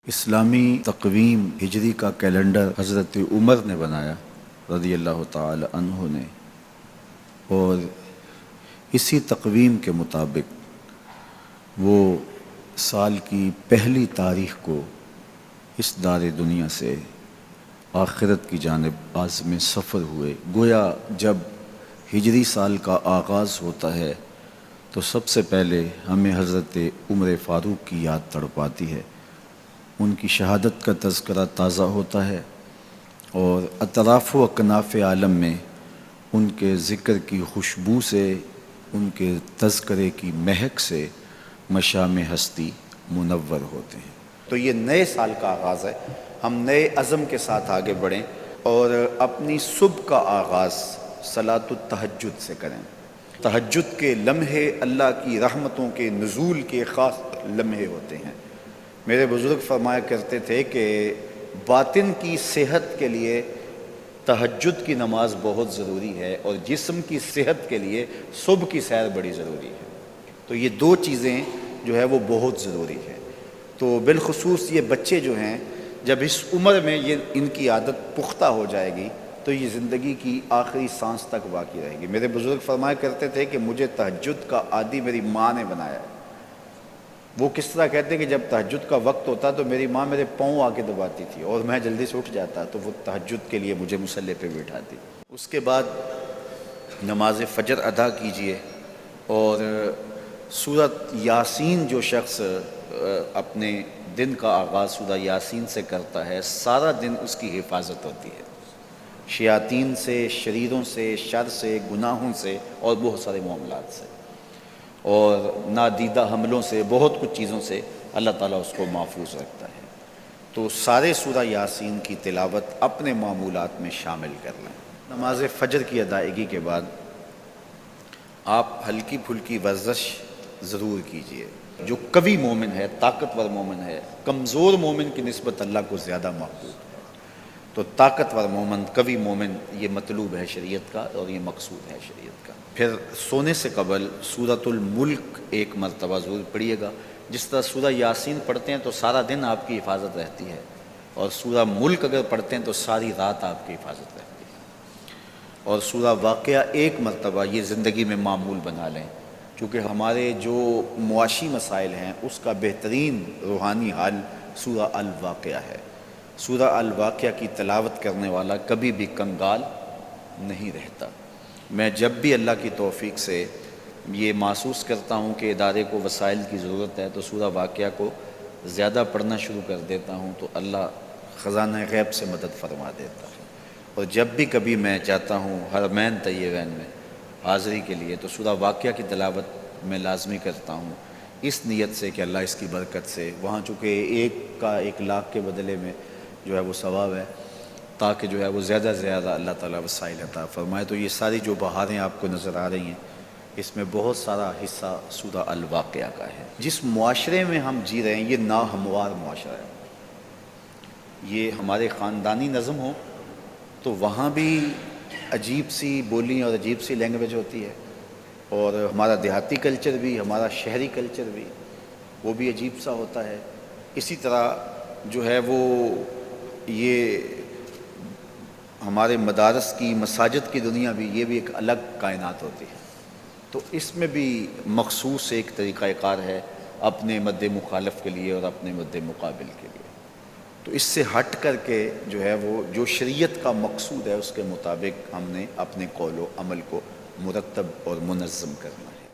اسلامی تقویم ہجری کا کیلنڈر حضرت عمر نے بنایا رضی اللہ تعالی عنہ نے، اور اسی تقویم کے مطابق وہ سال کی پہلی تاریخ کو اس دار دنیا سے آخرت کی جانب عازم سفر ہوئے۔ گویا جب ہجری سال کا آغاز ہوتا ہے تو سب سے پہلے ہمیں حضرت عمر فاروق کی یاد تڑپاتی ہے، ان کی شہادت کا تذکرہ تازہ ہوتا ہے، اور اطراف و اکناف عالم میں ان کے ذکر کی خوشبو سے، ان کے تذکرے کی مہک سے مشام ہستی منور ہوتے ہیں۔ تو یہ نئے سال کا آغاز ہے، ہم نئے عزم کے ساتھ آگے بڑھیں اور اپنی صبح کا آغاز صلاۃ التہجد سے کریں۔ تہجد کے لمحے اللہ کی رحمتوں کے نزول کے خاص لمحے ہوتے ہیں۔ میرے بزرگ فرمایا کرتے تھے کہ باطن کی صحت کے لیے تہجد کی نماز بہت ضروری ہے، اور جسم کی صحت کے لیے صبح کی سیر بڑی ضروری ہے۔ تو یہ دو چیزیں جو ہے وہ بہت ضروری ہے۔ تو بالخصوص یہ بچے جو ہیں، جب اس عمر میں یہ ان کی عادت پختہ ہو جائے گی تو یہ زندگی کی آخری سانس تک باقی رہے گی۔ میرے بزرگ فرمایا کرتے تھے کہ مجھے تہجد کا عادی میری ماں نے بنایا ہے۔ وہ کس طرح کہتے ہیں کہ جب تہجد کا وقت ہوتا تو میری ماں میرے پاؤں آ کے دباتی تھی اور میں جلدی سے اٹھ جاتا، تو وہ تہجد کے لیے مجھے مصلی پہ بٹھاتی۔ اس کے بعد نماز فجر ادا کیجئے، اور سورۃ یاسین جو شخص اپنے دن کا آغاز سورہ یاسین سے کرتا ہے، سارا دن اس کی حفاظت ہوتی ہے شیاطین سے، شریروں سے، شر سے، گناہوں سے اور بہت سارے معاملات سے، اور نادیدہ حملوں سے، بہت کچھ چیزوں سے اللہ تعالیٰ اس کو محفوظ رکھتا ہے۔ تو سارے سورہ یاسین کی تلاوت اپنے معمولات میں شامل کر لیں۔ نماز فجر کی ادائیگی کے بعد آپ ہلکی پھلکی ورزش ضرور کیجئے۔ جو قوی مومن ہے، طاقتور مومن ہے، کمزور مومن کی نسبت اللہ کو زیادہ محبوب ہے۔ تو طاقتور مومن، قوی مومن، یہ مطلوب ہے شریعت کا، اور یہ مقصود ہے شریعت کا۔ پھر سونے سے قبل سورۃ الملک ایک مرتبہ ضرور پڑھیے گا۔ جس طرح سورہ یاسین پڑھتے ہیں تو سارا دن آپ کی حفاظت رہتی ہے، اور سورہ ملک اگر پڑھتے ہیں تو ساری رات آپ کی حفاظت رہتی ہے۔ اور سورہ واقعہ ایک مرتبہ یہ زندگی میں معمول بنا لیں، کیونکہ ہمارے جو معاشی مسائل ہیں اس کا بہترین روحانی حل سورہ الواقعہ ہے۔ سورہ الواقعہ کی تلاوت کرنے والا کبھی بھی کنگال نہیں رہتا۔ میں جب بھی اللہ کی توفیق سے یہ محسوس کرتا ہوں کہ ادارے کو وسائل کی ضرورت ہے تو سورہ واقعہ کو زیادہ پڑھنا شروع کر دیتا ہوں، تو اللہ خزانہ غیب سے مدد فرما دیتا ہے۔ اور جب بھی کبھی میں چاہتا ہوں حرمین طیبین میں حاضری کے لیے، تو سورہ واقعہ کی تلاوت میں لازمی کرتا ہوں، اس نیت سے کہ اللہ اس کی برکت سے، وہاں چونکہ ایک کا 1,00,000 کے بدلے میں جو ہے وہ ثواب ہے، تاکہ جو ہے وہ زیادہ سے زیادہ اللہ تعالیٰ وسائل عطا فرمائے۔ تو یہ ساری جو بہاریں آپ کو نظر آ رہی ہیں، اس میں بہت سارا حصہ سورہ الواقعہ کا ہے۔ جس معاشرے میں ہم جی رہے ہیں یہ ناہموار معاشرہ ہے۔ یہ ہمارے خاندانی نظم ہو تو وہاں بھی عجیب سی بولی اور عجیب سی لینگویج ہوتی ہے، اور ہمارا دیہاتی کلچر بھی، ہمارا شہری کلچر بھی، وہ بھی عجیب سا ہوتا ہے۔ اسی طرح جو ہے وہ یہ ہمارے مدارس کی، مساجد کی دنیا بھی، یہ بھی ایک الگ کائنات ہوتی ہے۔ تو اس میں بھی مخصوص ایک طریقہ کار ہے اپنے مد مخالف کے لیے اور اپنے مد مقابل کے لیے۔ تو اس سے ہٹ کر کے جو ہے وہ جو شریعت کا مقصود ہے اس کے مطابق ہم نے اپنے قول و عمل کو مرتب اور منظم کرنا ہے۔